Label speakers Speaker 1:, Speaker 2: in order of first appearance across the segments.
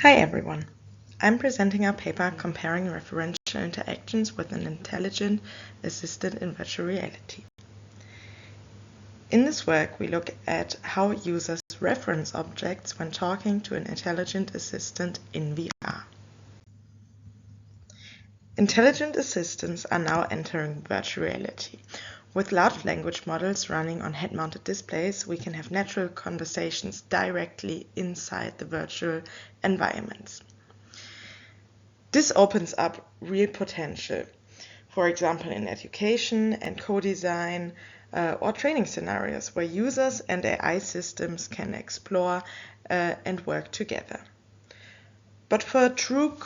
Speaker 1: Hi everyone. I'm presenting our paper comparing referential interactions with an intelligent assistant in virtual reality. In this work, we look at how users reference objects when talking to an intelligent assistant in VR. Intelligent assistants are now entering virtual reality. With large language models running on head-mounted displays, we can have natural conversations directly inside the virtual environments. This opens up real potential, for example in education and co-design or training scenarios where users and AI systems can explore and work together. But for true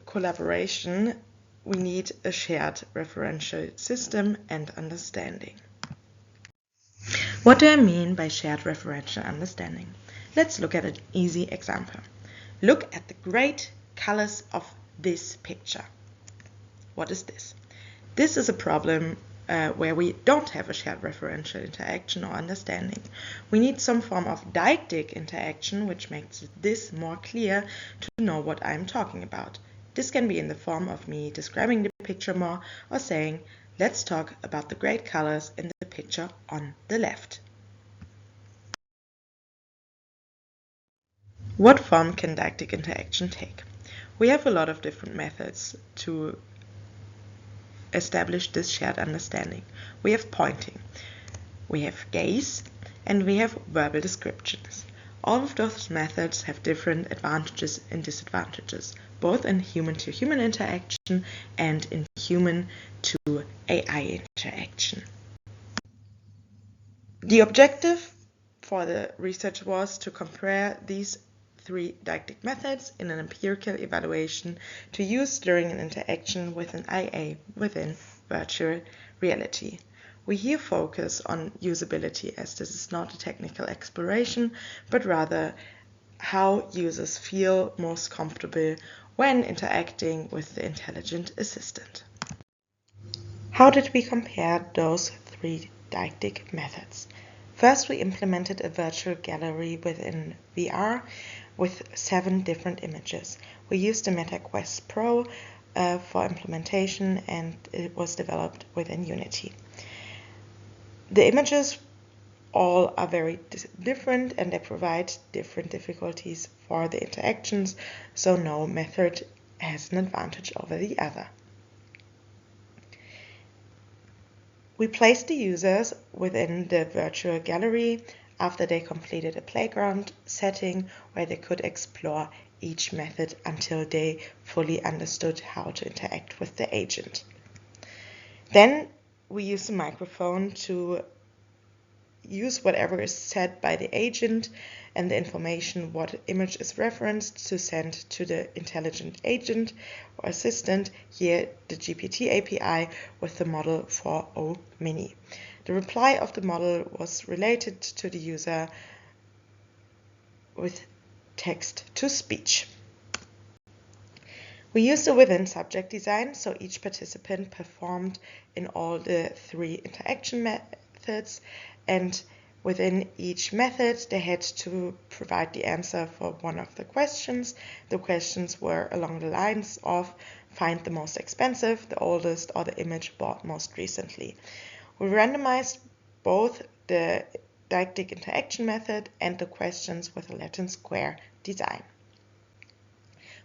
Speaker 1: collaboration, we need a shared referential system and understanding. What do I mean by shared referential understanding? Let's look at an easy example. Look at the great colors of this picture. What is this? This is a problem where we don't have a shared referential interaction or understanding. We need some form of deictic interaction which makes this more clear to know what I'm talking about. This can be in the form of me describing the picture more or saying, let's talk about the great colors in the picture on the left. What form can deictic interaction take? We have a lot of different methods to establish this shared understanding. We have pointing, we have gaze, and we have verbal descriptions. All of those methods have different advantages and disadvantages, both in human-to-human interaction and in human-to-AI interaction. The objective for the research was to compare these three deictic methods in an empirical evaluation to use during an interaction with an IA within virtual reality. We here focus on usability as this is not a technical exploration, but rather how users feel most comfortable when interacting with the intelligent assistant. How did we compare those three deictic methods? First, we implemented a virtual gallery within VR with 7 different images. We used the Meta Quest Pro for implementation, and it was developed within Unity. The images all are very different and they provide different difficulties for the interactions, so no method has an advantage over the other. We placed the users within the virtual gallery after they completed a playground setting where they could explore each method until they fully understood how to interact with the agent. Then we use the microphone to use whatever is said by the agent and the information what image is referenced to send to the intelligent agent or assistant, here the GPT API with the model 4.0 mini. The reply of the model was related to the user with text to speech. We used a within subject design, so each participant performed in all the 3 interaction methods, and within each method they had to provide the answer for one of the questions. The questions were along the lines of find the most expensive, the oldest, or the image bought most recently. We randomized both the deictic interaction method and the questions with a Latin square design.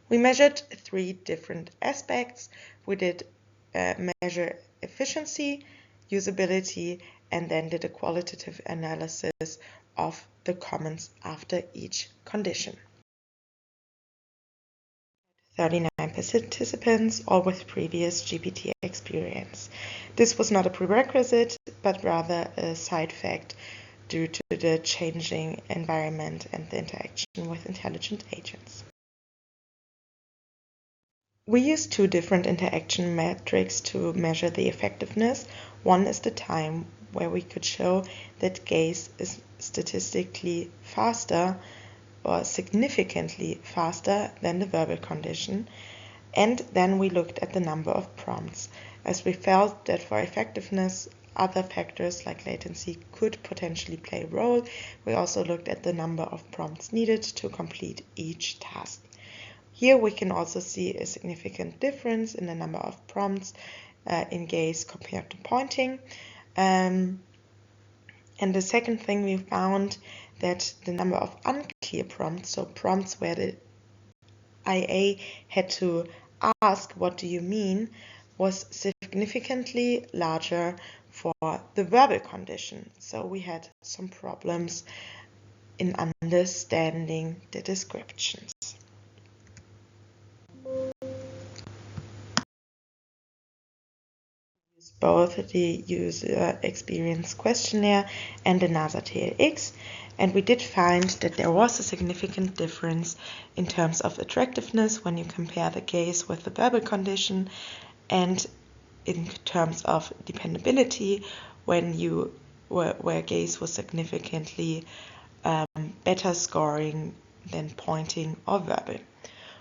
Speaker 1: We measured 3 different aspects. We did measure efficiency, usability, and then did a qualitative analysis of the comments after each condition. 39 participants, all with previous GPT experience. This was not a prerequisite, but rather a side fact due to the changing environment and the interaction with intelligent agents. We used 2 different interaction metrics to measure the effectiveness. One is the time, where we could show that gaze is statistically faster or significantly faster than the verbal condition. And then we looked at the number of prompts, as we felt that for effectiveness, other factors like latency could potentially play a role. We also looked at the number of prompts needed to complete each task. Here we can also see a significant difference in the number of prompts in gaze compared to pointing. And the second thing we found that the number of unclear prompts, so prompts where the IA had to ask, what do you mean, was significantly larger for the verbal condition. So we had some problems in understanding the descriptions. Both the user experience questionnaire and the NASA-TLX, and we did find that there was a significant difference in terms of attractiveness when you compare the gaze with the verbal condition, and in terms of dependability when where gaze was significantly better scoring than pointing or verbal.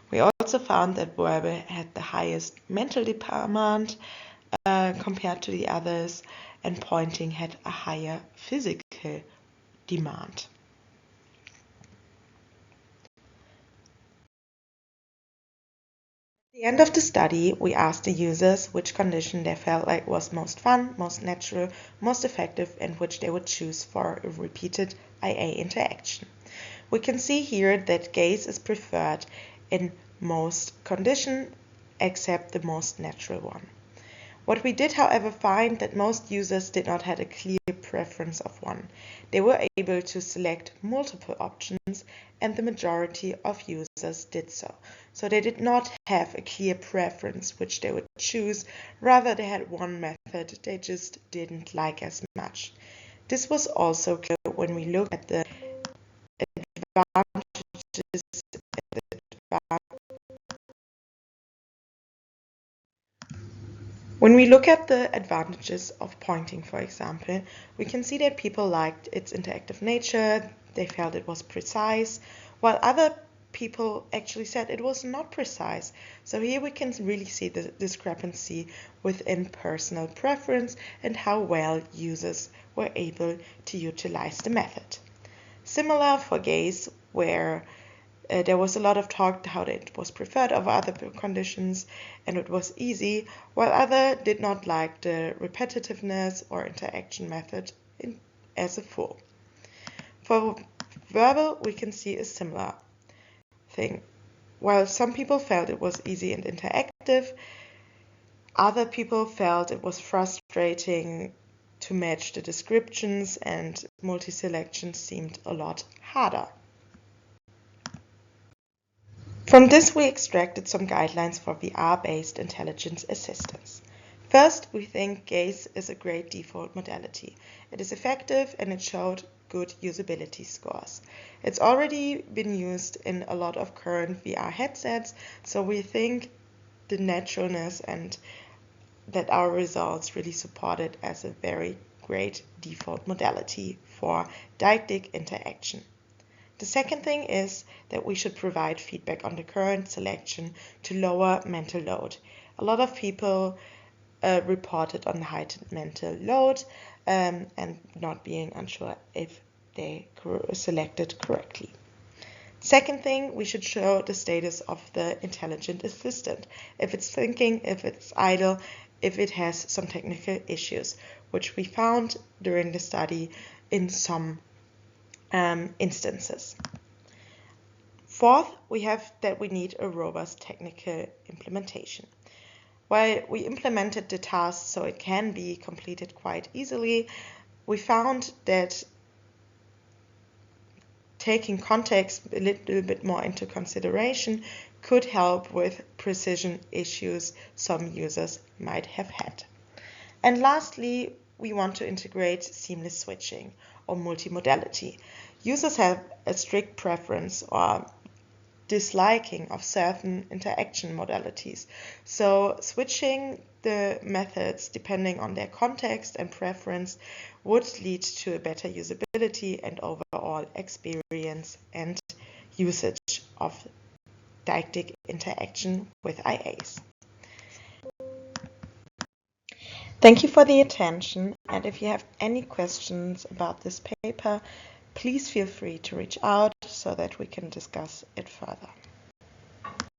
Speaker 1: We also found that verbal had the highest mental demand compared to the others, and pointing had a higher physical demand. At the end of the study, we asked the users which condition they felt like was most fun, most natural, most effective, and which they would choose for a repeated IA interaction. We can see here that gaze is preferred in most conditions except the most natural one. What we did, however, find that most users did not have a clear preference of one. They were able to select multiple options, and the majority of users did so. So they did not have a clear preference which they would choose, rather they had one method they just didn't like as much. This was also clear when we look at the advantages When we look at the advantages of pointing, for example, we can see that people liked its interactive nature, they felt it was precise, while other people actually said it was not precise. So here we can really see the discrepancy within personal preference and how well users were able to utilize the method. Similar for gaze, where there was a lot of talk how it was preferred over other conditions and it was easy, while others did not like the repetitiveness or interaction method as a full. For verbal, we can see a similar thing. While some people felt it was easy and interactive, other people felt it was frustrating to match the descriptions, and multi-selection seemed a lot harder. From this, we extracted some guidelines for VR-based intelligence assistance. First, we think gaze is a great default modality. It is effective and it showed good usability scores. It's already been used in a lot of current VR headsets, so we think the naturalness and that our results really support it as a very great default modality for didactic interaction. The second thing is that we should provide feedback on the current selection to lower mental load. A lot of people reported on the heightened mental load and not being unsure if they selected correctly. Second thing, we should show the status of the intelligent assistant. If it's thinking, if it's idle, if it has some technical issues, which we found during the study in some instances. Fourth, we have that we need a robust technical implementation. While we implemented the task so it can be completed quite easily, we found that taking context a little bit more into consideration could help with precision issues some users might have had. And lastly, we want to integrate seamless switching or multimodality. Users have a strict preference or disliking of certain interaction modalities. So switching the methods depending on their context and preference would lead to a better usability and overall experience and usage of didactic interaction with IAs. Thank you for the attention, and if you have any questions about this paper, please feel free to reach out so that we can discuss it further.